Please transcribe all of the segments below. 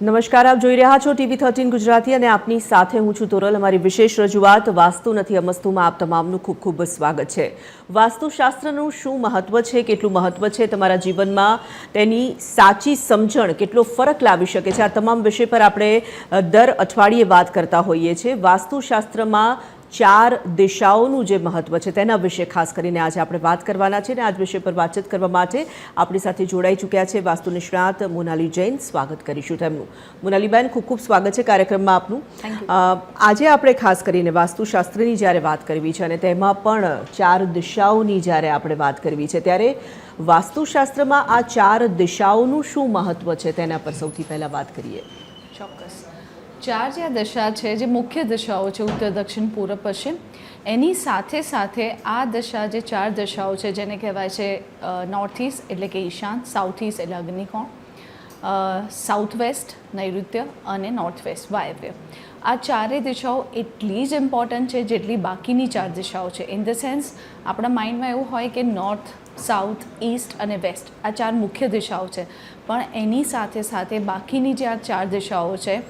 નમસ્કાર, આપ જોઈ રહ્યા છો TV13 ગુજરાતી અને આપની સાથે હું છું તોરલ। અમારી વિશેષ રજૂઆત વાસ્તુ નથી અમસ્તુમાં આપ તમામનું ખૂબ ખૂબ સ્વાગત છે। વાસ્તુશાસ્ત્રનું શું મહત્વ છે, કેટલું મહત્વ છે તમારા જીવનમાં, તેની સાચી સમજણ કેટલો ફરક લાવી શકે છે, આ તમામ વિષય પર આપણે દર અઠવાડિયે વાત કરતા હોઈએ છીએ। વાસ્તુશાસ્ત્રમાં 4 દિશાઓનું જે મહત્વ છે તેના વિશે ખાસ કરીને આજે આપણે વાત કરવાના છે અને આજ વિષય પર વાતચીત કરવા માટે આપણી સાથે જોડાઈ ચૂક્યા છે વાસ્તુ નિષ્ણાત મોનાલી જૈન। સ્વાગત કરીશું તેમનું। મોનાલીબેન, ખૂબ ખૂબ સ્વાગત છે કાર્યક્રમમાં આપનું। આજે આપણે ખાસ કરીને વાસ્તુશાસ્ત્રની જ્યારે વાત કરવી છે અને તેમાં પણ 4 દિશાઓની જ્યારે આપણે વાત કરવી છે ત્યારે વાસ્તુશાસ્ત્રમાં આ 4 દિશાઓનું શું મહત્વ છે તેના પર સૌથી પહેલાં વાત કરીએ। ચોક્કસ। 4 જે દિશા છે, જે મુખ્ય દિશાઓ છે ઉત્તર, દક્ષિણ, પૂર્વ, પશ્ચિમ, એની સાથે સાથે આ દિશા જે 4 દિશાઓ છે જેને કહેવાય છે નોર્થ ઇસ્ટ એટલે કે ઈશાન, સાઉથ ઇસ્ટ એટલે અગ્નિકોણ, સાઉથ વેસ્ટ નૈઋત્ય અને નોર્થ વેસ્ટ વાયવ્ય। આ 4 દિશાઓ એટલી જ ઇમ્પોર્ટન્ટ છે જેટલી બાકીની 4 દિશાઓ છે। ઇન ધ સેન્સ આપણા માઇન્ડમાં એવું હોય કે નોર્થ, સાઉથ, ઇસ્ટ અને વેસ્ટ આ 4 મુખ્ય દિશાઓ છે, પણ એની સાથે સાથે બાકીની જે આ 4 દિશાઓ છે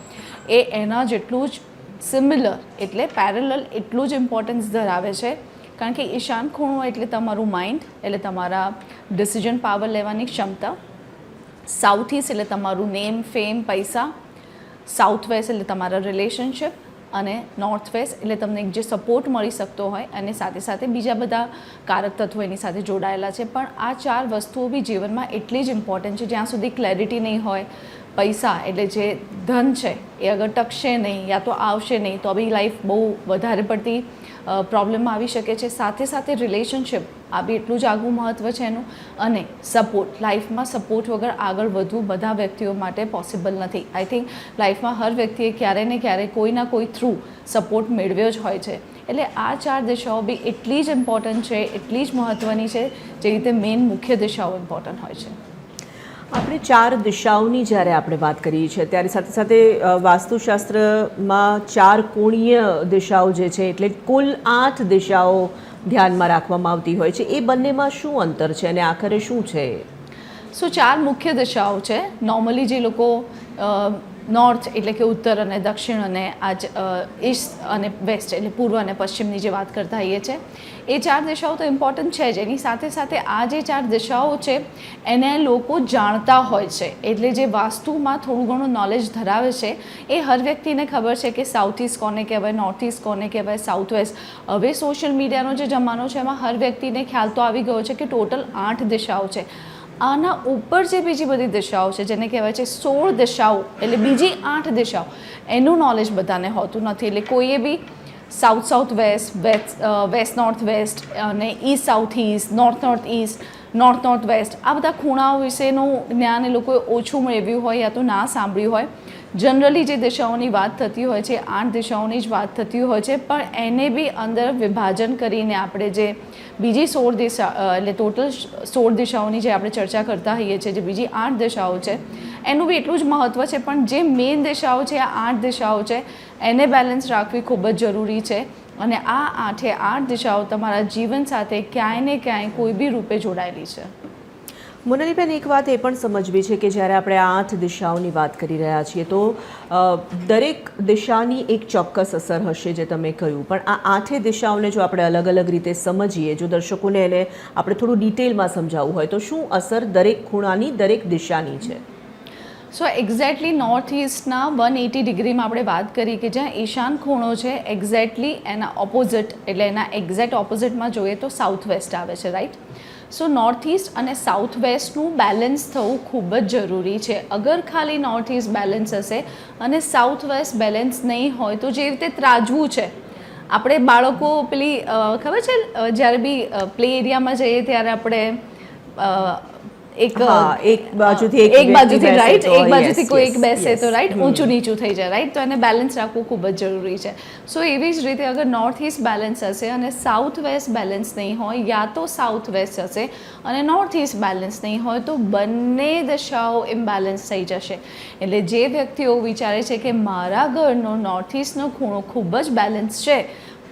એ એના જેટલું જ સિમિલર એટલે પેરેલલ એટલું જ ઇમ્પોર્ટન્સ ધરાવે છે। કારણ કે ઈશાન ખૂણો એટલે તમારું માઇન્ડ, એટલે તમારા ડિસિઝન પાવર લેવાની ક્ષમતા, સાઉથ ઇસ્ટ એટલે તમારું નેમ, ફેમ, પૈસા, સાઉથ વેસ્ટ એટલે તમારા રિલેશનશિપ અને નોર્થ વેસ્ટ એટલે તમને જે સપોર્ટ મળી શકતો હોય અને સાથે સાથે બીજા બધા કારક તત્વો એની સાથે જોડાયેલા છે। પણ આ 4 વસ્તુઓ બી જીવનમાં એટલી જ ઇમ્પોર્ટન્ટ છે જ્યાં સુધી ક્લેરિટી નહીં હોય, પૈસા એટલે જે ધન છે એ અગર ટકશે નહીં યા તો આવશે નહીં તો બી લાઈફ બહુ વધારે પડતી પ્રોબ્લેમમાં આવી શકે છે। સાથે સાથે રિલેશનશિપ આ બી એટલું જ આગવું મહત્ત્વ છે એનું, અને સપોર્ટ, લાઈફમાં સપોર્ટ વગર આગળ વધવું બધા વ્યક્તિઓ માટે પોસિબલ નથી। આઈ થિંક લાઈફમાં હર વ્યક્તિએ ક્યારે ને ક્યારે કોઈના કોઈ થ્રુ સપોર્ટ મેળવ્યો જ હોય છે। એટલે આ 4 દિશાઓ બી એટલી જ ઇમ્પોર્ટન્ટ છે, એટલી જ મહત્ત્વની છે જે રીતે મેઇન મુખ્ય દિશાઓ ઇમ્પોર્ટન્ટ હોય છે। આપણે 4 દિશાઓની જ્યારે આપણે વાત કરીએ છીએ ત્યારે સાથે સાથે વાસ્તુશાસ્ત્રમાં 4 કોણીય દિશાઓ જે છે એટલે કુલ 8 દિશાઓ ધ્યાનમાં રાખવામાં આવતી હોય છે। એ બંનેમાં શું અંતર છે અને આખરે શું છે? 4 મુખ્ય દિશાઓ છે। નોર્મલી જે લોકો નોર્થ એટલે કે ઉત્તર અને દક્ષિણ અને આજ ઈસ્ટ અને વેસ્ટ એટલે પૂર્વ અને પશ્ચિમની જે વાત કરતા હોઈએ છીએ એ 4 દિશાઓ તો ઇમ્પોર્ટન્ટ છે જ। એની સાથે સાથે આ જે 4 દિશાઓ છે એને લોકો જાણતા હોય છે, એટલે જે વાસ્તુમાં થોડું ઘણું નોલેજ ધરાવે છે એ હર વ્યક્તિને ખબર છે કે સાઉથ ઇસ્ટ કોને કહેવાય, નોર્થ ઇસ્ટ કોને કહેવાય, સાઉથ વેસ્ટ। હવે સોશિયલ મીડિયાનો જે જમાનો છે એમાં હર વ્યક્તિને ખ્યાલ તો આવી ગયો છે કે ટોટલ 8 દિશાઓ છે। આના ઉપર જે બીજી બધી દિશાઓ છે જેને કહેવાય છે 16 દિશાઓ એટલે બીજી 8 દિશાઓ, એનું નોલેજ બધાને હોતું નથી। એટલે કોઈએ બી south west, west north west અને east south east, north east, north west આ બધા ખૂણાઓ વિશેનું જ્ઞાન એ લોકોએ ઓછું મેળવ્યું હોય યા તો ના સાંભળ્યું હોય। જનરલી જે દિશાઓની વાત થતી હોય છે 8 દિશાઓની જ વાત થતી હોય છે, પણ એને બી અંદર વિભાજન કરીને આપણે જે બીજી 16 દિશા એટલે ટોટલ 16 દિશાઓની જે આપણે ચર્ચા કરતા હોઈએ છીએ, જે બીજી 8 દિશાઓ છે એનું બી એટલું જ મહત્ત્વ છે। પણ જે મેઇન દિશાઓ છે, આ 8 દિશાઓ છે એને બેલેન્સ રાખવી ખૂબ જ જરૂરી છે, અને આ 8 દિશાઓ તમારા જીવન સાથે ક્યાંય ને ક્યાંય કોઈ બી રૂપે જોડાયેલી છે। મોનાલીબેન, એક વાત એ પણ સમજવી છે કે જ્યારે આપણે 8 દિશાઓની વાત કરી રહ્યા છીએ તો દરેક દિશાની એક ચોક્કસ અસર હશે જે તમે કહ્યું, પણ આ 8 દિશાઓને જો આપણે અલગ અલગ રીતે સમજીએ, જો દર્શકોને એને આપણે થોડું ડિટેલમાં સમજાવવું હોય તો શું અસર દરેક ખૂણાની, દરેક દિશાની છે? એક્ઝેક્ટલી નોર્થ ઇસ્ટના 180 ડિગ્રીમાં આપણે વાત કરી કે જ્યાં ઈશાન ખૂણો છે એક્ઝેક્ટલી એના ઓપોઝિટ એટલે એના એક્ઝેક્ટ ઓપોઝિટમાં જોઈએ તો સાઉથ વેસ્ટ આવે છે, રાઈટ? નોર્થ ઇસ્ટ અને સાઉથ વેસ્ટનું બેલેન્સ થવું ખૂબ જ જરૂરી છે। અગર ખાલી નોર્થ ઇસ્ટ બેલેન્સ હશે અને સાઉથ વેસ્ટ બેલેન્સ નહીં હોય તો જે રીતે ત્રાજવું છે, આપણે બાળકો પેલી ખબર છે જ્યારે બી પ્લે એરિયામાં જઈએ ત્યારે આપણે એક બાજુથી રાઈટ, એક બાજુથી કોઈ એક બેસે તો રાઈટ ઊંચું નીચું થઈ જાય, રાઈટ? તો એને બેલેન્સ રાખવું ખૂબ જ જરૂરી છે। એવી જ રીતે અગર નોર્થ ઇસ્ટ બેલેન્સ હશે અને સાઉથ વેસ્ટ બેલેન્સ નહીં હોય, યા તો સાઉથ વેસ્ટ હશે અને નોર્થ ઇસ્ટ બેલેન્સ નહીં હોય તો બંને દિશાઓ ઇમ્બેલેન્સ થઈ જશે। એટલે જે વ્યક્તિઓ વિચારે છે કે મારા ઘરનો નોર્થ ઇસ્ટનો ખૂણો ખૂબ જ બેલેન્સ છે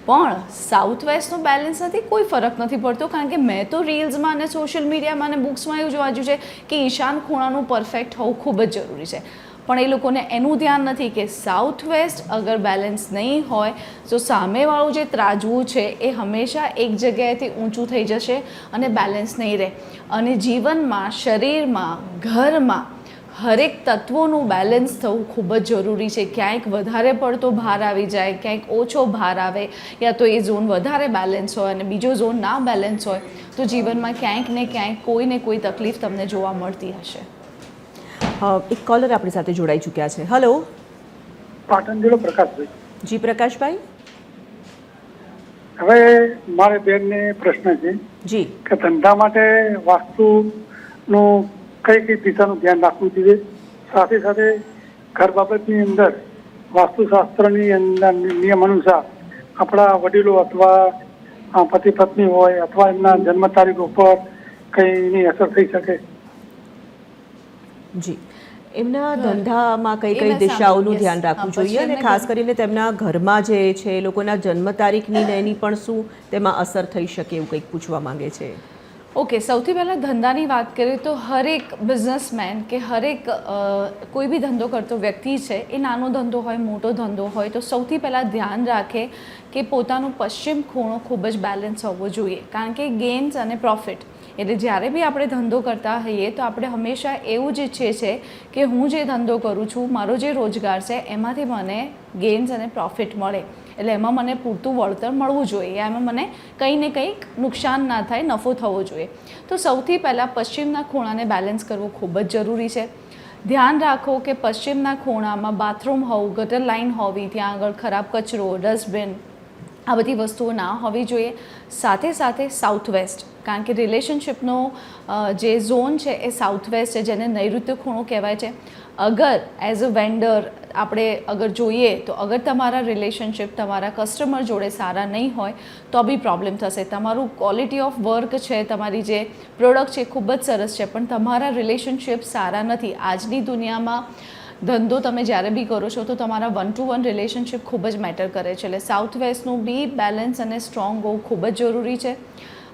પણ સાઉથ વેસ્ટનું બેલેન્સ નથી, કોઈ ફરક નથી પડતો, કારણ કે મેં તો રીલ્સમાં અને સોશિયલ મીડિયામાં અને બુક્સમાં એવું વાંચ્યું છે કે ઈશાન ખૂણાનું પરફેક્ટ હોવું ખૂબ જ જરૂરી છે. પણ એ લોકોને એનું ધ્યાન નથી કે સાઉથ વેસ્ટ અગર બેલેન્સ નહીં હોય તો સામેવાળું જે ત્રાજવું છે એ હંમેશા એક જગ્યાએથી ઊંચું થઈ જશે અને બેલેન્સ નહીં રહે. અને જીવનમાં, શરીરમાં, ઘરમાં હરેક તત્વોનું બેલેન્સ થવું ખૂબ જ જરૂરી છે. ક્યાંક વધારે પડતો ભાર આવી જાય, ક્યાંક ઓછો ભાર આવે, યા તો એ ઝોન વધારે બેલેન્સ હોય અને બીજો ઝોન ના બેલેન્સ હોય તો જીવનમાં ક્યાંક ને ક્યાંક કોઈ ને કોઈ તકલીફ તમને જોવા મળતી હશે. એક કોલર આપણી સાથે જોડાઈ ચૂક્યા છે. હેલો, પાટણ જિલ્લો પ્રકાશભાઈ. જી પ્રકાશભાઈ. હવે મારે બેનને પ્રશ્ન છે જી. કે ધંધા માટે વાસ્તુનું કઈ કઈ દિશાનું ધ્યાન રાખવું જોઈએ, સાથે સાથે ઘર બાબતની અંદર વાસ્તુશાસ્ત્રની અંદર નિયમ અનુસાર આપણા વડીલો અથવા પતિ પત્ની હોય અથવા એમના જન્મ તારીખ ઉપર કઈની અસર થઈ શકે? જી, એમના ધંધામાં કઈ કઈ મેં દિશાઓનું સાંભળ્યું, ધ્યાન yes. રાખવું પછી જોઈએ અને એમને ખાસ કરીને તેમના ઘરમાં જે છે એ લોકોના જન્મ તારીખની ને એની પણ શું તેમાં અસર થઈ શકે એવું કંઈક પૂછવા માંગે છે. ઓકે, સૌથી પહેલાં ધંધાની વાત કરીએ તો હરેક બિઝનેસમેન કે હરેક કોઈ બી ધંધો કરતો વ્યક્તિ છે એ નાનો ધંધો હોય, મોટો ધંધો હોય, તો સૌથી પહેલાં ધ્યાન રાખે કે પોતાનું પશ્ચિમ ખૂણો ખૂબ જ બેલેન્સ હોવો જોઈએ. કારણ કે ગેઇન્સ અને પ્રોફિટ, એટલે જ્યારે બી આપણે ધંધો કરતા હોઈએ તો આપણે હંમેશા એવું જ ઈચ્છીએ છીએ કે હું જે ધંધો કરું છું, મારો જે રોજગાર છે એમાંથી મને ગેઇન્સ અને પ્રોફિટ મળે, એટલે એમાં મને પૂરતું વળતર મળવું જોઈએ, એમાં મને કંઈ ને કંઈક નુકસાન ના થાય, નફો થવો જોઈએ. તો સૌથી પહેલાં પશ્ચિમના ખૂણાને બેલેન્સ કરવું ખૂબ જ જરૂરી છે. ધ્યાન રાખો કે પશ્ચિમના ખૂણામાં બાથરૂમ હોવું, ગટર લાઇન હોવી, ત્યાં આગળ ખરાબ કચરો, ડસ્ટબિન, આ બધી વસ્તુઓ ના હોવી જોઈએ. સાથે સાથે સાઉથ વેસ્ટ, કારણ કે રિલેશનશિપનો જે ઝોન છે એ સાઉથ વેસ્ટ છે, જેને નૈઋત્ય ખૂણો કહેવાય છે. અગર એઝ અ વેન્ડર આપણે અગર જોઈએ તો અગર તમારા રિલેશનશિપ તમારા કસ્ટમર જોડે સારા નહીં હોય તો બી પ્રોબ્લેમ થશે. તમારું ક્વોલિટી ઓફ વર્ક છે, તમારી જે પ્રોડક્ટ છે ખૂબ જ સરસ છે, પણ તમારા રિલેશનશિપ સારા નથી. આજની દુનિયામાં ધંધો તમે જ્યારે બી કરો છો તો તમારા 1-to-1 રિલેશનશિપ ખૂબ જ મેટર કરે છે. એટલે સાઉથ વેસ્ટનું બી બેલેન્સ અને સ્ટ્રોંગ હોવું ખૂબ જ જરૂરી છે.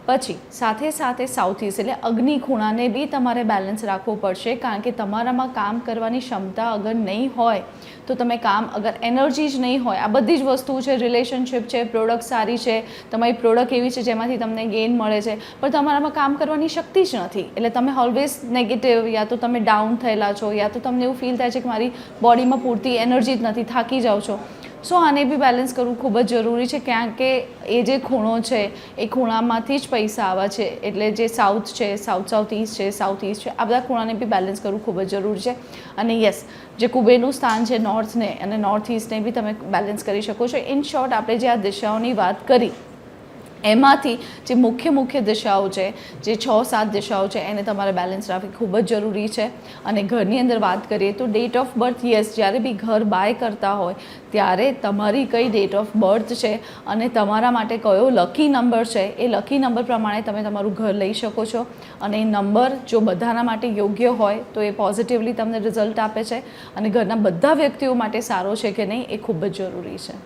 પછી સાથે સાથે સાઉથ ઇસ્ટ એટલે અગ્નિ ખૂણાને બી તમારે બેલેન્સ રાખવું પડશે, કારણ કે તમારામાં કામ કરવાની ક્ષમતા અગર નહીં હોય તો તમે કામ, અગર એનર્જી જ નહીં હોય, આ બધી જ વસ્તુ છે, રિલેશનશિપ છે, પ્રોડક્ટ સારી છે, તમારી પ્રોડક્ટ એવી છે જેમાંથી તમને ગેઇન મળે છે, પણ તમારામાં કામ કરવાની શક્તિ જ નથી, એટલે તમે ઓલવેઝ નેગેટિવ, યા તો તમે ડાઉન થયેલા છો, યા તો તમને એવું ફીલ થાય છે કે મારી બોડીમાં પૂરતી એનર્જી જ નથી, થાકી જાઓ છો. સો આને બી બેલેન્સ કરવું ખૂબ જ જરૂરી છે, કારણ કે એ જે ખૂણો છે એ ખૂણામાંથી જ પૈસા આવે છે. એટલે જે સાઉથ છે, સાઉથ ઇસ્ટ છે, સાઉથ ઇસ્ટ છે, આ બધા ખૂણાને બી બેલેન્સ કરવું ખૂબ જ જરૂરી છે. અને યસ, જે કુબેરનું સ્થાન છે નોર્થને અને નોર્થ ઇસ્ટને બી તમે બેલેન્સ કરી શકો છો. ઇન શોર્ટ, આપણે જે આ દિશાઓની વાત કરી એમાંથી જે મુખ્ય દિશાઓ છે, જે 6-7 દિશાઓ છે, એને તમારે બેલેન્સ રાખવી ખૂબ જ જરૂરી છે. અને ઘરની અંદર વાત કરીએ તો ડેટ ઓફ બર્થ, યસ, જ્યારે બી ઘર બાય કરતા હોય ત્યારે તમારી કઈ ડેટ ઓફ બર્થ છે અને તમારા માટે કયો લકી નંબર છે, એ લકી નંબર પ્રમાણે તમે તમારું ઘર લઈ શકો છો. અને એ નંબર જો બધાના માટે યોગ્ય હોય તો એ પોઝિટિવલી તમને રિઝલ્ટ આપે છે, અને ઘરના બધા વ્યક્તિઓ માટે સારો છે કે નહીં એ ખૂબ જ જરૂરી છે.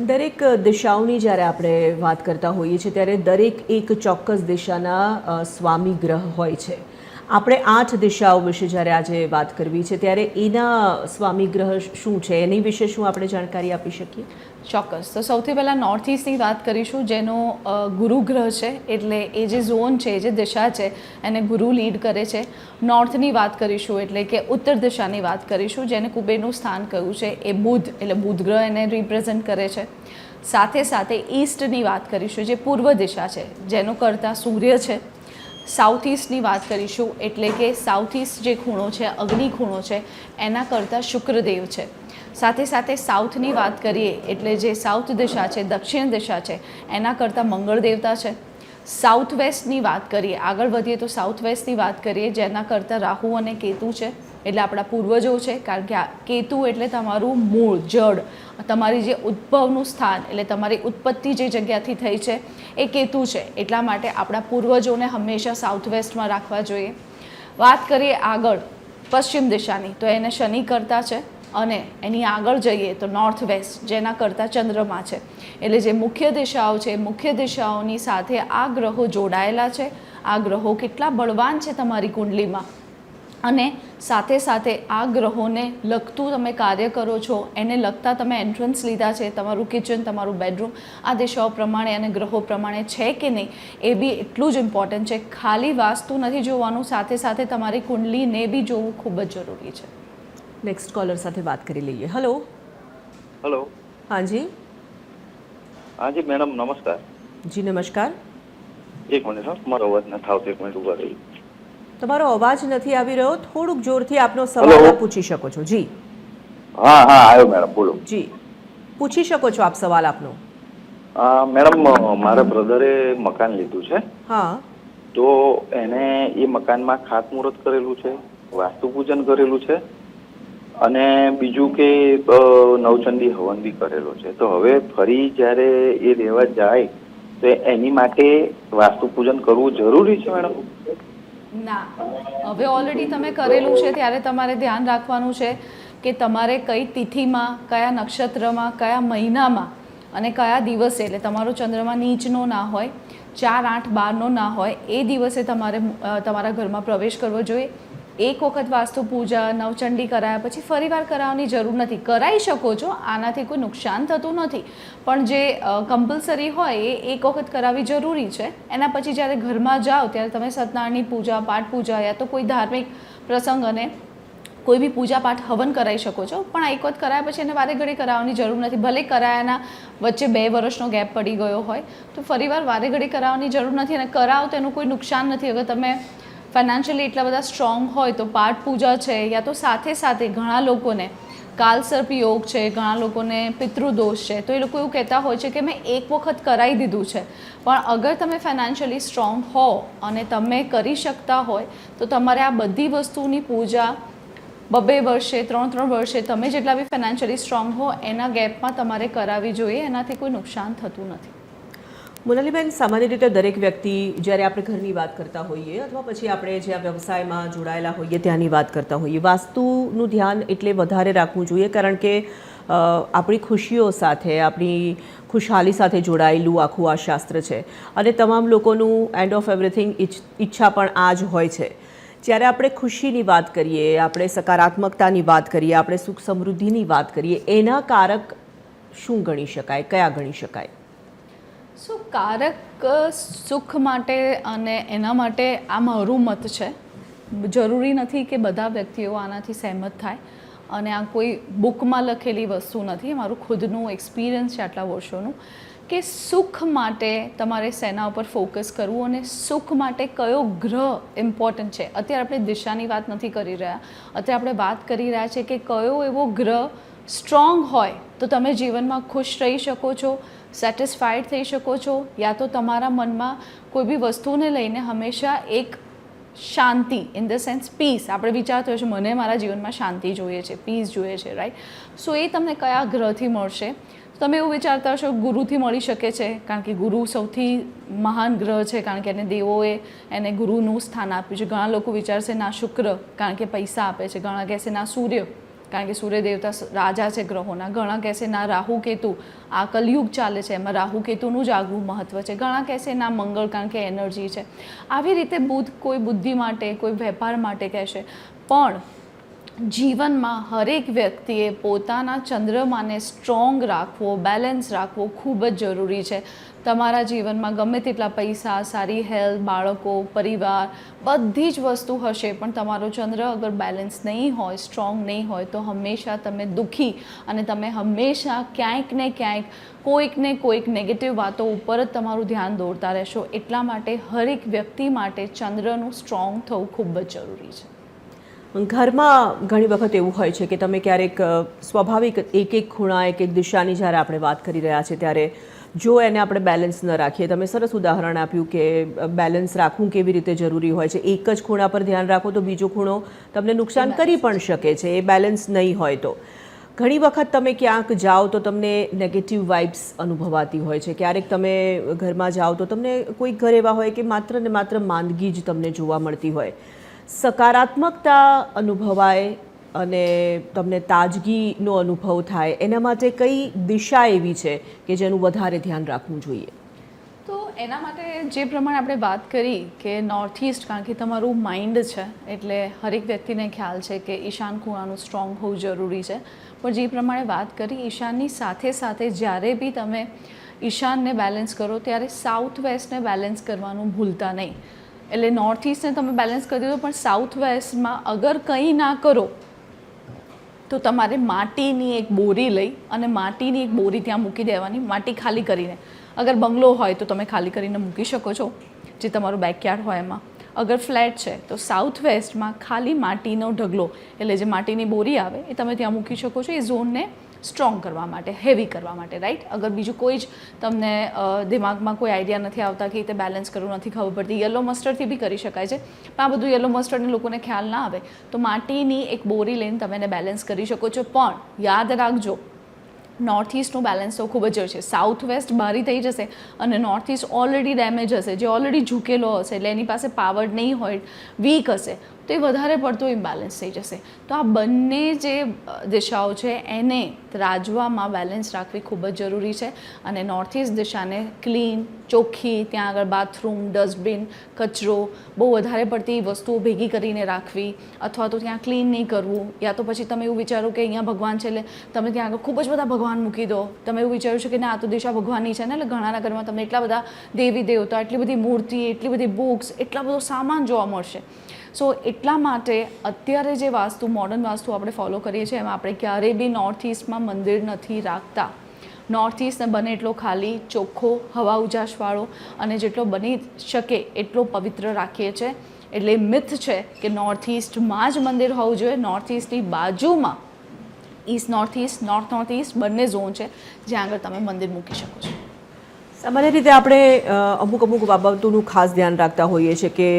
દરેક દિશાઓની જ્યારે આપણે વાત કરતા હોઈએ છીએ ત્યારે દરેક એક ચોક્કસ દિશાના સ્વામી ગ્રહ હોય છે. આપણે 8 દિશાઓ વિશે જ્યારે આજે વાત કરવી છે ત્યારે એના સ્વામી ગ્રહ શું છે, એની વિશે શું આપણે જાણકારી આપી શકીએ? ચોક્કસ. તો સૌથી પહેલાં નોર્થ ઇસ્ટની વાત કરીશું, જેનો ગુરુ ગ્રહ છે, એટલે એ જે ઝોન છે, જે દિશા છે એને ગુરુ લીડ કરે છે. નોર્થની વાત કરીશું એટલે કે ઉત્તર દિશાની વાત કરીશું, જેને કુબેરનું સ્થાન કહ્યું છે, એ બુધ, એટલે બુધ ગ્રહ એને રિપ્રેઝન્ટ કરે છે. સાથે સાથે ઈસ્ટની વાત કરીશું, જે પૂર્વ દિશા છે, જેનો કર્તા સૂર્ય છે. સાઉથ ઇસ્ટની વાત કરીશું એટલે કે સાઉથ ઇસ્ટ જે ખૂણો છે, અગ્નિ ખૂણો છે, એના કરતાં શુક્રદેવ છે. સાથે સાથે સાઉથની વાત કરીએ એટલે જે સાઉથ દિશા છે, દક્ષિણ દિશા છે, એના કરતાં મંગળ દેવતા છે. સાઉથ વેસ્ટની વાત કરીએ, આગળ વધીએ તો સાઉથ વેસ્ટની વાત કરીએ, જેના કરતાં રાહુ અને કેતુ છે, એટલે આપણા પૂર્વજો છે. કારણ કે કેતુ એટલે તમારું મૂળ, જડ, તમારી જે ઉદ્ભવનું સ્થાન, એટલે તમારી ઉત્પત્તિ જે જગ્યાથી થઈ છે એ કેતુ છે. એટલા માટે આપણા પૂર્વજોને હંમેશા સાઉથ વેસ્ટમાં રાખવા જોઈએ. વાત કરીએ આગળ પશ્ચિમ દિશાની, તો એને શનિ કરતા છે અને એની આગળ જઈએ તો નોર્થ વેસ્ટ, જેના કરતાં ચંદ્રમા છે. એટલે જે મુખ્ય દિશાઓ છે, મુખ્ય દિશાઓની સાથે આ ગ્રહો જોડાયેલા છે. આ ગ્રહો કેટલા બળવાન છે તમારી કુંડલીમાં, અને સાથે સાથે આ ગ્રહોને લગતું તમે કાર્ય કરો છો, એને લગતા તમે એન્ટ્રન્સ લીધા છે, તમારું કિચન, તમારું બેડરૂમ આ દિશાઓ પ્રમાણે અને ગ્રહો પ્રમાણે છે કે નહીં એ બી એટલું જ ઇમ્પોર્ટન્ટ છે. ખાલી વાસ્તુ નથી જોવાનું, સાથે સાથે તમારી કુંડલીને બી જોવું ખૂબ જ જરૂરી છે. નેક્સ્ટ કોલર સાથે વાત કરી લઈએ. હેલો. હેલો. હાજી. હાજી મેડમ, નમસ્કાર. જી નમસ્કાર. એક મિનિટ, હા, મારો અવાજ નથી આવતો, એક મિનિટ ઉભા રહી. તમારો અવાજ નથી આવી રહ્યો, થોડુંક જોરથી આપનો સવાલ આપ પૂછી શકો છો. જી. હા હા, આવ્યો મેડમ, બોલો. જી, પૂછી શકો છો આપ સવાલ આપનો. મેડમ, મારા બ્રધરે મકાન લીધું છે. હા. તો એને એ મકાનમાં ખાતમુહૂર્ત કરેલું છે, વાસ્તુ પૂજન કરેલું છે, અને બીજું કે નવચંડી હવન બી કરેલો છે. તો હવે ફરી જ્યારે એ રહેવા જાય તો એની માટે વાસ્તુ પૂજન કરવું જરૂરી છે મેડમ? ના, હવે ઓલરેડી તમે કરેલું છે ત્યારે તમારે ધ્યાન રાખવાનું છે કે તમારે કઈ તિથિમાં, કયા નક્ષત્રમાં, કયા મહિનામાં અને કયા દિવસે, એટલે તમારો ચંદ્રમા નીચનો ના હોય, 4, 8, 12નો ના હોય, એ દિવસે તમારે તમારા ઘરમાં પ્રવેશ કરવો જોઈએ. એક વખત વાસ્તુ પૂજા, નવચંડી કરાયા પછી ફરીવાર કરાવવાની જરૂર નથી. કરાવી શકો છો, આનાથી કોઈ નુકસાન થતું નથી, પણ જે કમ્પલસરી હોય એ એક વખત કરાવવી જરૂરી છે. એના પછી જ્યારે ઘરમાં જાઓ ત્યારે તમે સત્યનારાયણની પૂજા, પાઠ પૂજા યા તો કોઈ ધાર્મિક પ્રસંગ અને કોઈ બી પૂજા પાઠ હવન કરાવી શકો છો, પણ એક વખત કરાયા પછી એને વારે ઘડી કરાવવાની જરૂર નથી. ભલે કરાયાના વચ્ચે 2 વર્ષનો ગેપ પડી ગયો હોય તો ફરીવાર વારે ઘડી કરાવવાની જરૂર નથી, અને કરાવો તો એનું કોઈ નુકસાન નથી. અગર તમે ફાઇનાન્શિયલી એટલા બધા સ્ટ્રોંગ હોય તો પાઠ પૂજા છે, યા તો સાથે સાથે ઘણા લોકોને કાલસર્પ યોગ છે, ઘણા લોકોને પિતૃદોષ છે, તો એ લોકો એવું કહેતા હોય છે કે મેં એક વખત કરાવી દીધું છે. પણ અગર તમે ફાઇનાન્શિયલી સ્ટ્રોંગ હો અને તમે કરી શકતા હોય તો તમારે આ બધી વસ્તુની પૂજા 2 વર્ષે, 3 વર્ષે, તમે જેટલા બી ફાઇનાન્શિયલી સ્ટ્રોંગ હો એના ગેપમાં તમારે કરાવવી જોઈએ. એનાથી કોઈ નુકસાન થતું નથી. મોનાલીબેન, સામાન્ય રીતે દરેક વ્યક્તિ જ્યારે આપણે ઘરની વાત કરતા હોઈએ અથવા પછી આપણે જે આ વ્યવસાયમાં જોડાયેલા હોઈએ ત્યાંની વાત કરતા હોઈએ, વાસ્તુનું ધ્યાન એટલે વધારે રાખવું જોઈએ, કારણ કે આપણી ખુશીઓ સાથે, આપણી ખુશહાલી સાથે જોડાયેલું આખું આ શાસ્ત્ર છે, અને તમામ લોકોનું એન્ડ ઓફ એવરીથિંગ ઈચ્છા પણ આ જ હોય છે. જ્યારે આપણે ખુશીની વાત કરીએ, આપણે સકારાત્મકતાની વાત કરીએ, આપણે સુખ સમૃદ્ધિની વાત કરીએ, એના કારક શું ગણી શકાય, કયા ગણી શકાય? કારક સુખ માટે અને એના માટે આ મારું મત છે. જરૂરી નથી કે બધા વ્યક્તિઓ આનાથી સહેમત થાય, અને આ કોઈ બુકમાં લખેલી વસ્તુ નથી, મારું ખુદનું એક્સપિરિયન્સ છે આટલા વર્ષોનું, કે સુખ માટે તમારે સેના ઉપર ફોકસ કરવું અને સુખ માટે કયો ગ્રહ ઇમ્પોર્ટન્ટ છે. અત્યારે આપણે દિશાની વાત નથી કરી રહ્યા, અત્યારે આપણે વાત કરી રહ્યા છીએ કે કયો એવો ગ્રહ સ્ટ્રોંગ હોય તો તમે જીવનમાં ખુશ રહી શકો છો, સેટિસ્ફાઈડ થઈ શકો છો, યા તો તમારા મનમાં કોઈ બી વસ્તુને લઈને હંમેશા એક શાંતિ, ઇન ધ સેન્સ પીસ, આપણે વિચારતો હોય છે મને મારા જીવનમાં શાંતિ જોઈએ છે, પીસ જોઈએ છે, રાઈટ? સો એ તમને કયા ગ્રહથી મળશે? તમે એવું વિચારતા હશો ગુરુથી મળી શકે છે, કારણ કે ગુરુ સૌથી મહાન ગ્રહ છે, કારણ કે એને દેવોએ એને ગુરુનું સ્થાન આપ્યું છે. ઘણા લોકો વિચારશે ના શુક્ર, કારણ કે પૈસા આપે છે. ઘણા કહેશે ના સૂર્ય, કારણ કે સૂર્ય દેવતા રાજા છે ગ્રહોના. ઘણા કહેશે ના રાહુ કેતુ, આ કલયુગ ચાલે છે એમાં રાહુ કેતુનું જ આગવું મહત્વ છે. ઘણા કહેશે ના મંગળ, કારણ કે એનર્જી છે. આવી રીતે બુધ કોઈ બુદ્ધિ માટે, કોઈ વેપાર માટે કહેશે. પણ જીવનમાં હરેક વ્યક્તિએ પોતાના ચંદ્રમાને સ્ટ્રોંગ રાખવો, બેલેન્સ રાખવો ખૂબ જ જરૂરી છે. તમારા જીવનમાં ગમે તેટલા પૈસા, સારી હેલ્થ, બાળકો, પરિવાર, બધી જ વસ્તુ હશે, પણ તમારો ચંદ્ર અગર બેલેન્સ નહીં હોય, સ્ટ્રોંગ નહીં હોય, તો હંમેશા તમે દુઃખી અને તમે હંમેશા ક્યાંક ને ક્યાંક કોઈક નેગેટિવ વાતો ઉપર જ તમારું ધ્યાન દોરતા રહેશો. એટલા માટે હરેક વ્યક્તિ માટે ચંદ્રનું સ્ટ્રોંગ થવું ખૂબ જ જરૂરી છે. ઘરમાં ઘણી વખત એવું હોય છે કે તમે ક્યારેક સ્વાભાવિક એક ખૂણા, એક દિશાની જ્યારે આપણે વાત કરી રહ્યા છીએ ત્યારે જો એને આપણે બેલેન્સ ન રાખીએ, તમે સરસ ઉદાહરણ આપ્યું કે બેલેન્સ રાખવું કેવી રીતે જરૂરી હોય છે. એક જ ખૂણા પર ધ્યાન રાખો તો બીજો ખૂણો તમને નુકસાન કરી પણ શકે છે, એ બેલેન્સ નહીં હોય તો. ઘણી વખત તમે ક્યાંક જાઓ તો તમને નેગેટિવ વાઇબ્સ અનુભવાતી હોય છે. ક્યારેક તમે ઘરમાં જાઓ તો તમને કોઈક ઘર એવા હોય કે માત્ર ને માત્ર માંદગી જ તમને જોવા મળતી હોય. સકારાત્મકતા અનુભવાય અને તમને તાજગીનો અનુભવ થાય એના માટે કઈ દિશા એવી છે કે જેનું વધારે ધ્યાન રાખવું જોઈએ? તો એના માટે જે પ્રમાણે આપણે વાત કરી કે નોર્થ ઇસ્ટ, કારણ કે તમારું માઇન્ડ છે એટલે હરેક વ્યક્તિને ખ્યાલ છે કે ઈશાન ખૂણાનું સ્ટ્રોંગ હોવું જરૂરી છે. પણ જે પ્રમાણે વાત કરી ઈશાનની સાથે સાથે જ્યારે બી તમે ઈશાનને બેલેન્સ કરો ત્યારે સાઉથ વેસ્ટને બેલેન્સ કરવાનું ભૂલતા નહીં. એટલે નોર્થ ઇસ્ટને તમે બેલેન્સ કરી દો, પણ સાઉથ વેસ્ટમાં અગર કંઈ ના કરો તો તમારે માટીની એક બોરી લઈ અને માટીની એક બોરી ત્યાં મૂકી દેવાની, માટી ખાલી કરીને. અગર બંગલો હોય તો તમે ખાલી કરીને મૂકી શકો છો, જે તમારું બેકયાર્ડ હોય એમાં. અગર ફ્લેટ છે તો સાઉથ વેસ્ટમાં ખાલી માટીનો ઢગલો, એટલે જે માટીની બોરી આવે એ તમે ત્યાં મૂકી શકો છો, એ ઝોનને સ્ટ્રોંગ કરવા માટે, હેવી કરવા માટે, રાઈટ. અગર બીજું કોઈ જ તમને દિમાગમાં કોઈ આઈડિયા નથી આવતા કે રીતે બેલેન્સ કરવું નથી ખબર પડતી, યલો મસ્ટર્ડથી બી કરી શકાય છે, પણ આ બધું યલો મસ્ટર્ડને લોકોને ખ્યાલ ના આવે, તો માટીની એક બોરી લઈને તમે એને બેલેન્સ કરી શકો છો. પણ યાદ રાખજો, નોર્થ ઇસ્ટનું બેલેન્સ તો ખૂબ જ જરૂરી છે. સાઉથ વેસ્ટ બારી થઈ જશે અને નોર્થ ઇસ્ટ ઓલરેડી ડેમેજ હશે, જે ઓલરેડી ઝૂકેલો હશે, એટલે એની પાસે પાવર નહીં હોય, વીક હશે, તો એ વધારે પડતો ઇમ્બેલેન્સ થઈ જશે. તો આ બંને જે દિશાઓ છે એને રાજવામાં બેલેન્સ રાખવી ખૂબ જ જરૂરી છે. અને નોર્થ ઇસ્ટ દિશાને ક્લીન, ચોખ્ખી, ત્યાં આગળ બાથરૂમ, ડસ્ટબિન, કચરો, બહુ વધારે પડતી વસ્તુઓ ભેગી કરીને રાખવી, અથવા તો ત્યાં ક્લીન નહીં કરવું, યા તો પછી તમે એવું વિચારો કે અહીંયા ભગવાન છે એટલે તમે ત્યાં આગળ ખૂબ જ બધા ભગવાન મૂકી દો. તમે એવું વિચાર્યું છે કે ના, આ તો દિશા ભગવાનની છે ને, એટલે ઘણાના ઘરમાં તમને એટલા બધા દેવી દેવતા, એટલી બધી મૂર્તિ, એટલી બધી બુક્સ, એટલા બધો સામાન જોવા મળશે. સો એટલા માટે અત્યારે જે વાસ્તુ, મોડર્ન વાસ્તુ આપણે ફોલો કરીએ છીએ એમાં આપણે ક્યારેય બી નોર્થ ઇસ્ટમાં મંદિર નથી રાખતા. નોર્થ ઇસ્ટને બને એટલો ખાલી, ચોખ્ખો, હવા ઉજાસવાળો અને જેટલો બની શકે એટલો પવિત્ર રાખીએ છીએ. એટલે મિથ છે કે નોર્થ ઇસ્ટમાં જ મંદિર હોવું જોઈએ. નોર્થ ઇસ્ટની બાજુમાં east north east, north east બંને ઝોન છે જ્યાં આગળ તમે મંદિર મૂકી શકો છો. સામાન્ય રીતે આપણે અમુક બાબતોનું ખાસ ધ્યાન રાખતા હોઈએ છીએ કે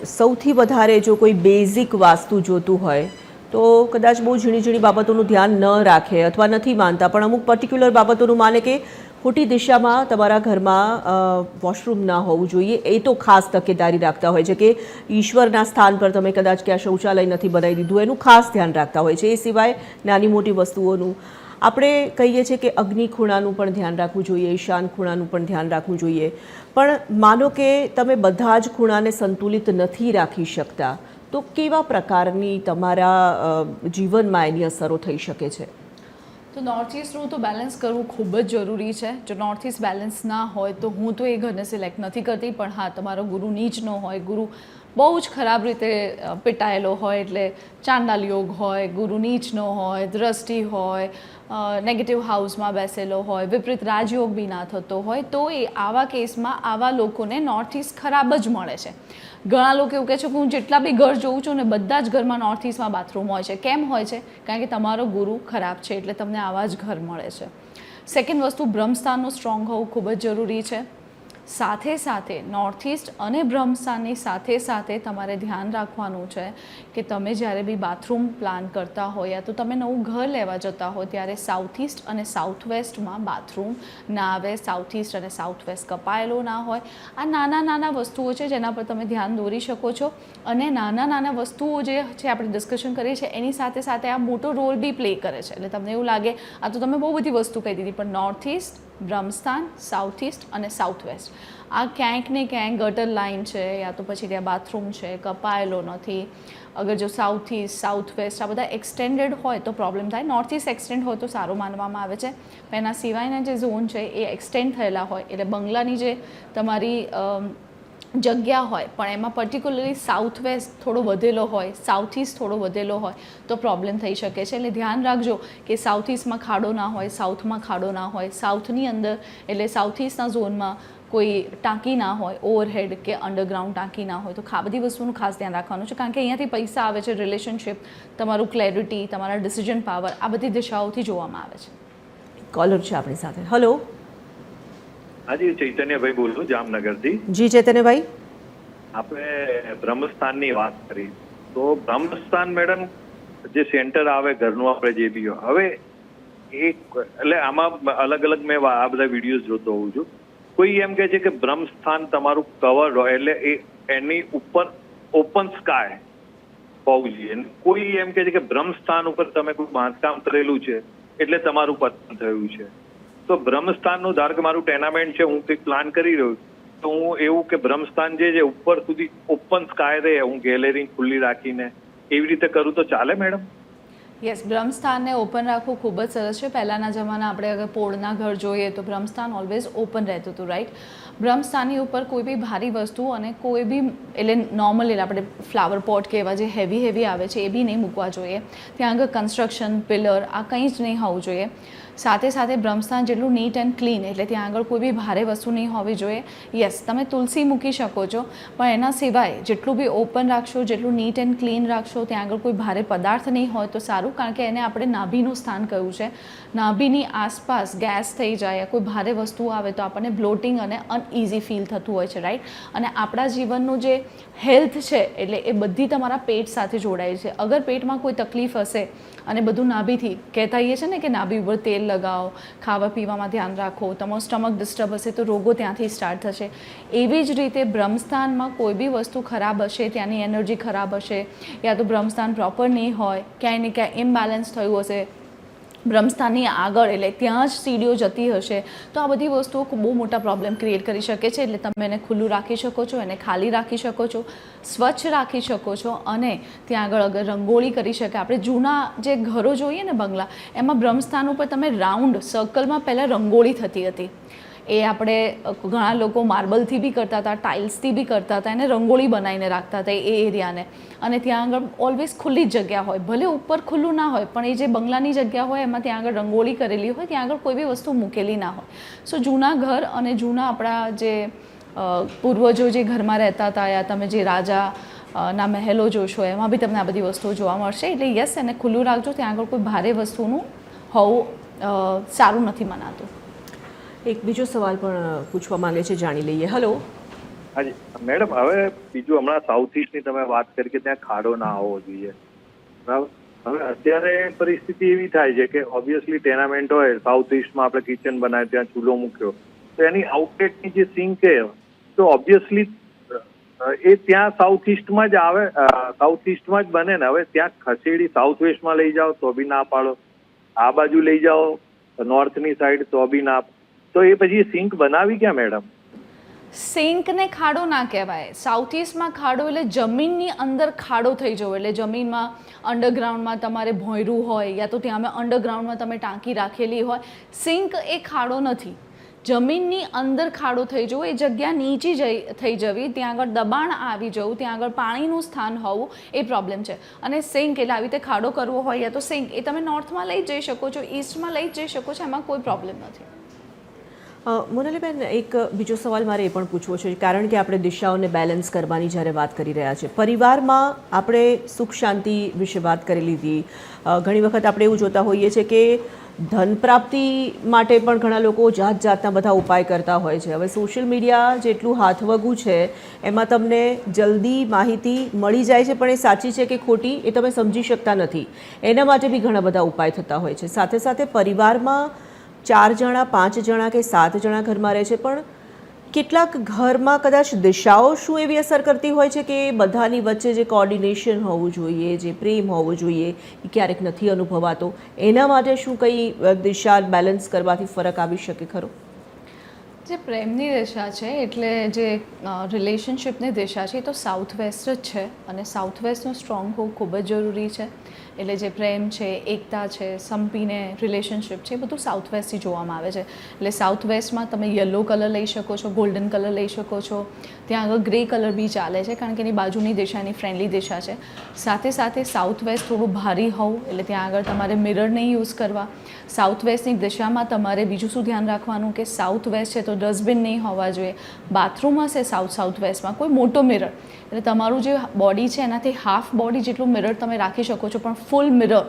સૌથી વધારે જો કોઈ બેઝિક વાસ્તુ જોતું હોય તો કદાચ બહુ ઝીણી બાબતોનું ધ્યાન ન રાખે અથવા નથી માનતા, પણ અમુક પર્ટિક્યુલર બાબતોનું માને કે ખોટી દિશામાં તમારા ઘરમાં વોશરૂમ ના હોવું જોઈએ, એ તો ખાસ તકેદારી રાખતા હોય છે કે ઈશ્વરના સ્થાન પર તમે કદાચ ક્યાં શૌચાલય નથી બનાવી દીધું, એનું ખાસ ધ્યાન રાખતા હોય છે. એ સિવાય નાની મોટી વસ્તુઓનું આપણે કહીએ છીએ કે અગ્નિ ખૂણાનું પણ ધ્યાન રાખવું જોઈએ, ઈશાન ખૂણાનું પણ ધ્યાન રાખવું જોઈએ. પણ માનો કે તમે બધા જ ખૂણાને સંતુલિત નથી રાખી શકતા, તો કેવા પ્રકારની તમારા જીવનમાં એની અસરો થઈ શકે છે? તો નોર્થ ઇસ્ટનું તો બેલેન્સ કરવું ખૂબ જ જરૂરી છે. જો નોર્થ ઇસ્ટ બેલેન્સ ના હોય તો હું તો એ ઘરને સિલેક્ટ નથી કરતી, પણ હા, તમારો ગુરુ નીચ ન હોય, ગુરુ બહુ જ ખરાબ રીતે પીટાયેલો હોય, એટલે ચાંડાલ યોગ હોય, ગુરુ નીચ ન હોય, દ્રષ્ટિ હોય, નેગેટિવ હાઉસમાં બેસેલો હોય, વિપરીત રાજયોગ બી ના થતો હોય, તો એ આવા કેસમાં આવા લોકોને નોર્થ ઇસ્ટ ખરાબ જ મળે છે. ઘણા લોકો એવું કહે છે કે હું જેટલા બી ઘર જોઉં છું ને બધા જ ઘરમાં નોર્થ ઇસ્ટમાં બાથરૂમ હોય છે. કેમ હોય છે? કારણ કે તમારો ગુરુ ખરાબ છે, એટલે તમને આવા જ ઘર મળે છે. સેકન્ડ વસ્તુ, બ્રહ્મસ્થાનનું સ્ટ્રોંગ હોવું ખૂબ જ જરૂરી છે. સાથે સાથે નોર્થ ઇસ્ટ અને બ્રહ્મસ્થાનની સાથે તમારે ધ્યાન રાખવાનું છે કે તમે જ્યારે બી બાથરૂમ પ્લાન કરતા હોય યા તો તમે નવું ઘર લેવા જતા હોય ત્યારે સાઉથ ઇસ્ટ અને સાઉથ વેસ્ટમાં બાથરૂમ ના આવે, સાઉથ ઇસ્ટ અને સાઉથ વેસ્ટ કપાયેલો ના હોય. આ નાના વસ્તુઓ છે જેના પર તમે ધ્યાન દોરી શકો છો. અને નાના વસ્તુઓ જે છે આપણે ડિસ્કશન કરીએ છીએ એની સાથે આ મોટો રોલ બી પ્લે કરે છે. એટલે તમને એવું લાગે આ તો તમે બહુ બધી વસ્તુ કહી દીધી, પણ નોર્થ ઇસ્ટ, બ્રહ્મસ્થાન, સાઉથ ઇસ્ટ અને સાઉથ વેસ્ટ આ ક્યાંક ને ક્યાંક ગટર લાઇન છે યા તો પછી ત્યાં બાથરૂમ છે, કપાયેલો નથી. અગર જો સાઉથ ઇસ્ટ, સાઉથ વેસ્ટ આ બધા એક્સટેન્ડેડ હોય તો પ્રોબ્લેમ થાય. નોર્થ ઇસ્ટ એક્સટેન્ડ હોય તો સારું માનવામાં આવે છે, પણ એના સિવાયના જે ઝોન છે એ એક્સટેન્ડ થયેલા હોય, એટલે બંગલાની જે તમારી જગ્યા હોય પણ એમાં પર્ટિક્યુલરલી સાઉથ વેસ્ટ થોડો વધેલો હોય, સાઉથ ઇસ્ટ થોડો વધેલો હોય તો પ્રોબ્લેમ થઈ શકે છે. એટલે ધ્યાન રાખજો કે સાઉથ ઇસ્ટમાં ખાડો ના હોય, સાઉથમાં ખાડો ના હોય, સાઉથની અંદર એટલે સાઉથ ઇસ્ટના ઝોનમાં કોઈ ટાંકી ના હોય, ઓવરહેડ કે અંડરગ્રાઉન્ડ ટાંકી ના હોય. તો આ બધી વસ્તુનું ખાસ ધ્યાન રાખવાનું છે, કારણ કે અહીંયાથી પૈસા આવે છે, રિલેશનશિપ, તમારું ક્લેરિટી, તમારા ડિસિઝન પાવર આ બધી દિશાઓથી જોવામાં આવે છે. કોલર છે આપણી સાથે. હલો. હાજી, ચૈતન્યભાઈ બોલું જામનગરથી. જી ચૈતન્યભાઈ. આપણે બ્રહ્મસ્થાનની વાત કરી તો બ્રહ્મસ્થાન મેડમ જે સેન્ટર આવે ઘરનું, આપણે જે બી હવે એટલે આમાં અલગ મેં આ બધા વિડીયોઝ જોતો હોઉં છું. કોઈ એમ કે છે કે બ્રહ્મસ્થાન તમારું કવર હોય એટલે એની ઉપર ઓપન સ્કાય, હોવું જોઈએ. કોઈ એમ કહે છે કે બ્રહ્મસ્થાન ઉપર તમે કોઈ બાંધકામ કરેલું છે એટલે તમારું પતન થયું છે. તો બ્રહ્મસ્થાનનું ધાર કે મારું ટેનામેન્ટ છે, હું કંઈક પ્લાન કરી રહ્યો છું, તો હું એવું કે બ્રહ્મસ્થાન જે છે ઉપર સુધી ઓપન સ્કાય રહે, હું ગેલેરી ખુલ્લી રાખીને એવી રીતે કરું તો ચાલે મેડમ? યસ, બ્રહ્મસ્થાનને ઓપન રાખવું ખૂબ જ સરસ છે. પહેલાંના જમાના આપણે અગર પોળના ઘર જોઈએ તો બ્રહ્મસ્થાન ઓલવેઝ ઓપન રહેતું હતું, રાઈટ? બ્રહ્મસ્થાનની ઉપર કોઈ બી ભારી વસ્તુ અને કોઈ બી એટલે નોર્મલ એટલે આપણે ફ્લાવર પોટ કે એવા જે હેવી આવે છે એ બી નહીં મૂકવા જોઈએ. ત્યાં આગળ કન્સ્ટ્રક્શન, પિલર આ કંઈ જ નહીં હોવું જોઈએ. સાથે સાથે બ્રહ્મસ્થાન જેટલું નીટ એન્ડ ક્લીન એટલે ત્યાં આગળ કોઈ બી ભારે વસ્તુ નહીં હોવી જોઈએ. યસ, તમે તુલસી મૂકી શકો છો, પણ એના સિવાય જેટલું બી ઓપન રાખશો, જેટલું નીટ એન્ડ ક્લીન રાખશો, ત્યાં આગળ કોઈ ભારે પદાર્થ નહીં હોય તો સારું, કારણ કે એને આપણે નાભીનું સ્થાન કહ્યું છે. નાભીની આસપાસ ગેસ થઈ જાય, કોઈ ભારે વસ્તુ આવે તો આપણને બ્લોટિંગ અને અનઇઝી ફીલ થતું હોય છે, રાઈટ? અને આપણા જીવનનું જે હેલ્થ છે એટલે એ બધી તમારા પેટ સાથે જોડાયેલી છે. અગર પેટમાં કોઈ તકલીફ હશે અને બધું નાભીથી કહેતા હોઈએ છે ને કે નાભી ઉપર તેલ લગાવો, ખાવા પીવામાં ધ્યાન રાખો, તમારું સ્ટમક ડિસ્ટર્બ હશે તો રોગો ત્યાંથી સ્ટાર્ટ થશે. એવી જ રીતે બ્રહ્મસ્થાનમાં કોઈ બી વસ્તુ ખરાબ હશે, ત્યાંની એનર્જી ખરાબ હશે, યા તો બ્રહ્મસ્થાન પ્રોપર નહીં હોય, ક્યાંય ને ક્યાંય ઇમ્બેલેન્સ થયું હશે, બ્રહ્મસ્થાનની આગળ એટલે ત્યાં જ સીડીઓ જતી હશે, તો આ બધી વસ્તુઓ બહુ મોટા પ્રોબ્લેમ ક્રિએટ કરી શકે છે. એટલે તમે એને ખુલ્લું રાખી શકો છો, એને ખાલી રાખી શકો છો, સ્વચ્છ રાખી શકો છો, અને ત્યાં આગળ અગર રંગોળી કરી શકે. આપણે જૂના જે ઘરો જોઈએ ને બંગલા, એમાં બ્રહ્મસ્થાન ઉપર તમે રાઉન્ડ સર્કલમાં પહેલાં રંગોળી થતી હતી. એ આપણે ઘણા લોકો માર્બલથી બી કરતા હતા, ટાઇલ્સથી બી કરતા હતા, એને રંગોળી બનાવીને રાખતા હતા એ એરિયાને. અને ત્યાં આગળ ઓલવેઝ ખુલ્લી જ જગ્યા હોય, ભલે ઉપર ખુલ્લું ના હોય, પણ એ જે બંગલાની જગ્યા હોય એમાં ત્યાં આગળ રંગોળી કરેલી હોય, ત્યાં આગળ કોઈ બી વસ્તુ મૂકેલી ના હોય. સો જૂના ઘર અને જૂના આપણા જે પૂર્વજો જે ઘરમાં રહેતા હતા, યા તમે જે રાજા ના મહેલો જોશો એમાં બી તમને આ બધી વસ્તુઓ જોવા મળશે. એટલે યસ, એને ખુલ્લું રાખજો, ત્યાં આગળ કોઈ ભારે વસ્તુનું હોવું સારું નથી મનાતું. એક બીજો સવાલ પણ પૂછવા માંગે છે, જાણી લઈએ. હેલો. હાજી મેડમ, હવે બીજું હમણાં સાઉથ ઇસ્ટની તમે વાત કરી કે ત્યાં ખાડો ના આવવો જોઈએ, બરાબર? હવે અત્યારે પરિસ્થિતિ એવી થાય છે કે ઓબ્વિયસલી ટેનામેન્ટ હોય, સાઉથ ઇસ્ટમાં આપણે કિચન બનાવ્યું, ત્યાં ચૂલો મૂક્યો, તો એની આઉટલેટની જે સિંક છે તો ઓબ્વિયસલી એ ત્યાં સાઉથ ઇસ્ટમાં જ આવે, સાઉથ ઇસ્ટમાં જ બને ને. હવે ત્યાં ખસેડી સાઉથ વેસ્ટમાં લઈ જાઓ તો બી ના પાડો, આ બાજુ લઈ જાઓ નોર્થની સાઈડ તો બી ના. તો એ પછી સિંક બનાવી ક્યાં મેડમ? સિંકને ખાડો ના કહેવાય. સાઉથ ઇસ્ટમાં ખાડો એટલે જમીનની અંદર ખાડો થઈ જવો, એટલે જમીનમાં અંડરગ્રાઉન્ડમાં તમારે ભોંયરું હોય, યા તો ત્યાં અંડરગ્રાઉન્ડમાં તમે ટાંકી રાખેલી હોય. સિંક એ ખાડો નથી, જમીનની અંદર ખાડો થઈ જવો, એ જગ્યા નીચી થઈ જવી, ત્યાં આગળ દબાણ આવી જવું, ત્યાં આગળ પાણીનું સ્થાન હોવું, એ પ્રોબ્લેમ છે. અને સિંક એટલે આવી રીતે ખાડો કરવો હોય, યા તો સિંક એ તમે નોર્થમાં લઈ જઈ શકો છો, ઈસ્ટમાં લઈ જઈ શકો છો, એમાં કોઈ પ્રોબ્લેમ નથી. મોનાલીબેન, એક બીજો સવાલ મારે એ પણ પૂછવો છે, કારણ કે આપણે દિશાઓને બેલેન્સ કરવાની જ્યારે વાત કરી રહ્યા છીએ, પરિવારમાં આપણે સુખ શાંતિ વિશે વાત કરી લીધી. ઘણી વખત આપણે એવું જોતા હોઈએ છીએ કે ધન પ્રાપ્તિ માટે પણ ઘણા લોકો જાત જાતના બધા ઉપાય કરતા હોય છે. હવે સોશિયલ મીડિયા જેટલું હાથવગું છે એમાં તમને જલ્દી માહિતી મળી જાય છે, પણ એ સાચી છે કે ખોટી એ તમે સમજી શકતા નથી. એના માટે બી ઘણા બધા ઉપાય થતા હોય છે. સાથે સાથે પરિવારમાં 4 જણા, 5 જણા કે 7 જણા ઘરમાં રહે છે, પણ કેટલાક ઘરમાં કદાચ દિશાઓ શું એવી અસર કરતી હોય છે કે બધાની વચ્ચે જે કોર્ડિનેશન હોવું જોઈએ, જે પ્રેમ હોવો જોઈએ, એ ક્યારેક નથી અનુભવાતો. એના માટે શું કંઈ દિશા બેલેન્સ કરવાથી ફરક આવી શકે ખરો? જે પ્રેમની દિશા છે એટલે જે રિલેશનશિપની દિશા છે એ તો સાઉથ વેસ્ટ જ છે, અને સાઉથ વેસ્ટનું સ્ટ્રોંગ હોવું ખૂબ જ જરૂરી છે. એટલે જે પ્રેમ છે, એકતા છે, સંપીને રિલેશનશિપ છે, એ બધું સાઉથ વેસ્ટથી જોવામાં આવે છે. એટલે સાઉથ વેસ્ટમાં તમે યલો કલર લઈ શકો છો, ગોલ્ડન કલર લઈ શકો છો, ત્યાં આગળ ગ્રે કલર બી ચાલે છે, કારણ કે એની બાજુની દિશા એની ફ્રેન્ડલી દિશા છે. સાથે સાથે સાઉથ વેસ્ટ થોડું ભારી હોવું, એટલે ત્યાં આગળ તમારે મિરર નહીં યુઝ કરવા. સાઉથ વેસ્ટની દિશામાં તમારે બીજું શું ધ્યાન રાખવાનું કે સાઉથ વેસ્ટ છે તો ડસ્ટબિન નહીં હોવા જોઈએ. બાથરૂમ હશે સાઉથ વેસ્ટમાં કોઈ મોટો મિરર, એટલે તમારું જે બોડી છે એનાથી હાફ બોડી જેટલું મિરર તમે રાખી શકો છો, પણ ફૂલ મિરર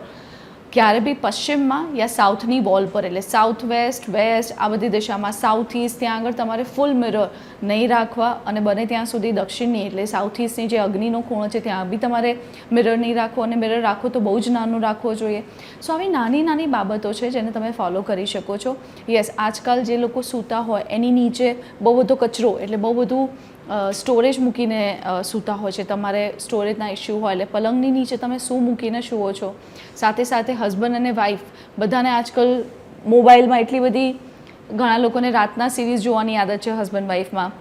ક્યારે બી પશ્ચિમમાં યા સાઉથની વોલ પર, એટલે સાઉથ વેસ્ટ, વેસ્ટ આ બધી દિશામાં, સાઉથ ઇસ્ટ ત્યાં આગળ તમારે ફૂલ મિરર નહીં રાખવા, અને બને ત્યાં સુધી દક્ષિણની એટલે સાઉથ ઇસ્ટની જે અગ્નિનો ખૂણો છે ત્યાં બી તમારે મિરર નહીં રાખવો, અને મિરર રાખો તો બહુ જ નાનું રાખવો જોઈએ. સો આવી નાની નાની બાબતો છે જેને તમે ફોલો કરી શકો છો. યસ, આજકાલ જે લોકો સૂતા હોય એની નીચે બહુ બધો કચરો એટલે બહુ બધું સ્ટોરેજ મૂકીને સૂતા હોય છે, તમારે સ્ટોરેજના ઇસ્યુ હોય એટલે પલંગની નીચે તમે શું મૂકીને સૂવો છો. સાથે સાથે હસબન્ડ અને વાઈફ બધાને આજકાલ મોબાઈલમાં એટલી બધી ઘણા લોકોને રાતના સિરીઝ જોવાની આદત છે હસબન્ડ વાઈફમાં,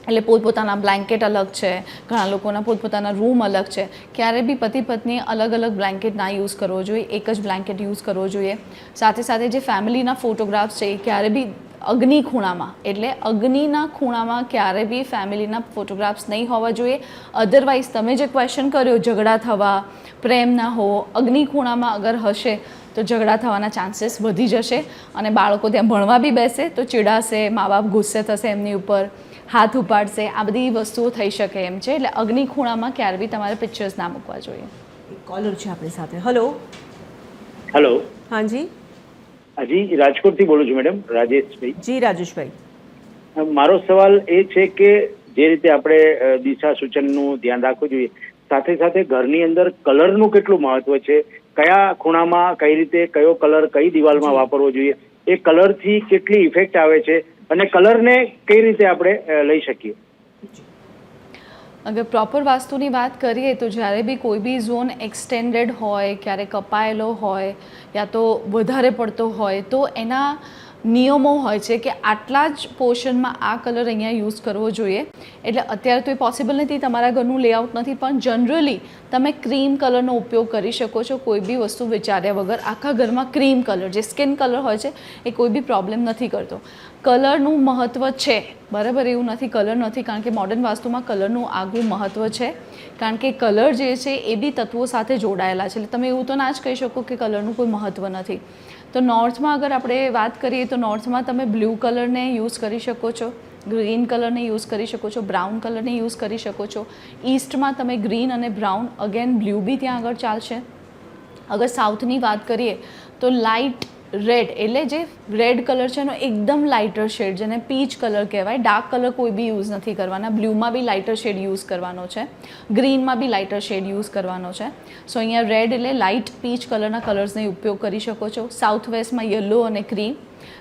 એટલે પોતપોતાના બ્લેન્કેટ અલગ છે, ઘણા લોકોના પોતપોતાના રૂમ અલગ છે. ક્યારે બી પતિ પત્ની અલગ અલગ બ્લેન્કેટ ના યુઝ કરવો જોઈએ, એક જ બ્લેન્કેટ યુઝ કરવો જોઈએ. સાથે સાથે જે ફેમિલીના ફોટોગ્રાફ્સ છે એ ક્યારે બી અગ્નિ ખૂણામાં, એટલે અગ્નિના ખૂણામાં ક્યારે બી ફેમિલીના ફોટોગ્રાફ્સ નહીં હોવા જોઈએ. અધરવાઇઝ તમે જે ક્વેશ્ચન કર્યો ઝઘડા થવા, પ્રેમ ના હોવો, અગ્નિ ખૂણામાં અગર હશે તો ઝઘડા થવાના ચાન્સીસ વધી જશે અને બાળકો ત્યાં ભણવા બી બેસે તો ચીડાશે, મા બાપ ગુસ્સે થશે એમની ઉપર, હાથ ઉપાડશે, આ બધી વસ્તુઓ થઈ શકે એમ છે. એટલે અગ્નિ ખૂણામાં ક્યારે બી તમારે પિક્ચર્સ ના મૂકવા જોઈએ. કોલર છે આપણી સાથે. હલો. હેલો. હાજી હાજી, રાજકોટથી બોલું છું મેડમ, રાજેશભાઈ. જી રાજેશભાઈ. મારો સવાલ એ છે કે જે રીતે આપણે દિશા સૂચનનું ધ્યાન રાખવું જોઈએ, સાથે સાથે ઘરની અંદર કલરનું કેટલું મહત્વ છે, કયા ખૂણામાં કઈ રીતે કયો કલર કઈ દિવાલમાં વાપરવો જોઈએ, એ કલરથી કેટલી ઇફેક્ટ આવે છે અને કલરને કઈ રીતે આપણે લઈ શકીએ. અગર પ્રોપર વાસ્તુની વાત કરીએ તો જ્યારે બી કોઈ બી ઝોન એક્સટેન્ડેડ હોય, ક્યારે કપાયેલો હોય યા તો વધારે પડતો હોય તો એના નિયમો હોય છે કે આટલા જ પોર્શનમાં આ કલર અહીંયા યુઝ કરવો જોઈએ. એટલે અત્યારે તો એ પોસિબલ નથી, તમારા ઘરનું લેઆઉટ નથી, પણ જનરલી તમે ક્રીમ કલરનો ઉપયોગ કરી શકો છો કોઈ બી વસ્તુ વિચાર્યા વગર. આખા ઘરમાં ક્રીમ કલર જે સ્કિન કલર હોય છે એ કોઈ બી પ્રોબ્લેમ નથી કરતો. કલરનું મહત્ત્વ છે, બરાબર, એવું નથી કલર નથી, કારણ કે મોડર્ન વાસ્તુમાં કલરનું આગવું મહત્ત્વ છે, કારણ કે કલર જે છે એ બી તત્વો સાથે જોડાયેલા છે. એટલે તમે એવું તો ના જ કહી શકો કે કલરનું કોઈ મહત્ત્વ નથી. તો નોર્થમાં અગર આપણે વાત કરીએ તો નોર્થમાં તમે બ્લુ કલરને યુઝ કરી શકો છો, ગ્રીન કલરને યુઝ કરી શકો છો, બ્રાઉન કલરને યુઝ કરી શકો છો. ઈસ્ટમાં તમે ગ્રીન અને બ્રાઉન, અગેન બ્લુ બી ત્યાં આગળ ચાલશે. અગર સાઉથની વાત કરીએ તો લાઇટ રેડ, એટલે જે રેડ કલર છે એનો એકદમ લાઇટર શેડ, જેને પીચ કલર કહેવાય, ડાર્ક કલર કોઈ બી યુઝ નથી કરવાના. બ્લુમાં બી લાઇટર શેડ યુઝ કરવાનો છે, ગ્રીનમાં બી લાઇટર શેડ યુઝ કરવાનો છે. સો અહીંયા રેડ એટલે લાઇટ પીચ કલરના કલર્સને ઉપયોગ કરી શકો છો. સાઉથ વેસ્ટમાં યલો અને ક્રીમ,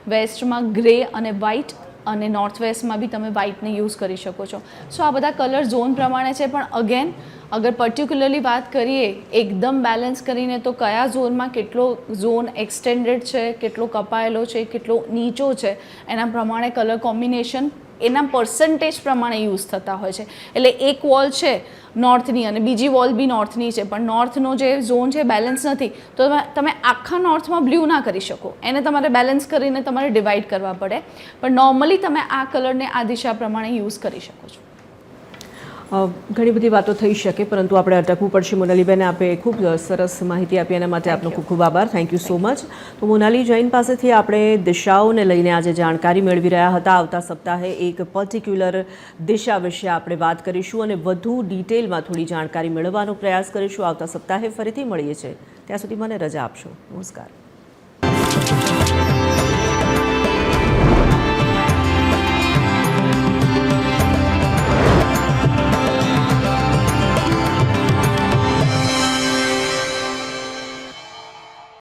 વેસ્ટમાં ગ્રે અને વ્હાઇટ, અને નોર્થ વેસ્ટમાં બી તમે વ્હાઇટને યુઝ કરી શકો છો. સો આ બધા કલર ઝોન પ્રમાણે છે, પણ અગેન અગર પર્ટિક્યુલરલી વાત કરીએ એકદમ બેલેન્સ કરીને તો કયા ઝોનમાં કેટલો ઝોન એક્સટેન્ડેડ છે, કેટલો કપાયેલો છે, કેટલો નીચો છે, એના પ્રમાણે કલર કોમ્બિનેશન એના પર્સન્ટેજ પ્રમાણે યુઝ થતા હોય છે. એટલે એક વોલ છે નોર્થની અને બીજી વોલ બી નોર્થની છે, પણ નોર્થનો જે ઝોન છે બેલેન્સ નથી, તો તમે આખા નોર્થમાં બ્લુ ના કરી શકો, એને તમારે બેલેન્સ કરીને તમારે ડિવાઈડ કરવા પડે. પણ નોર્મલી તમે આ કલરને આ દિશા પ્રમાણે યુઝ કરી શકો છો. ઘણી બધી વાતો થઈ શકે, પરંતુ આપણે અટકવું પડશે. મોનાલીબેન, આપે ખૂબ સરસ માહિતી આપી, એના માટે આપનો ખૂબ ખૂબ આભાર. Thank you so much. તો મોનાલી જૈન પાસેથી આપણે દિશાઓને લઈને આજે જાણકારી મેળવી રહ્યા હતા. આવતા સપ્તાહે એક પર્ટિક્યુલર દિશા વિશે આપણે વાત કરીશું અને વધુ ડિટેલમાં થોડી જાણકારી મેળવવાનો પ્રયાસ કરીશું. આવતા સપ્તાહે ફરીથી મળીએ છીએ, ત્યાં સુધી મને રજા આપશો. નમસ્કાર.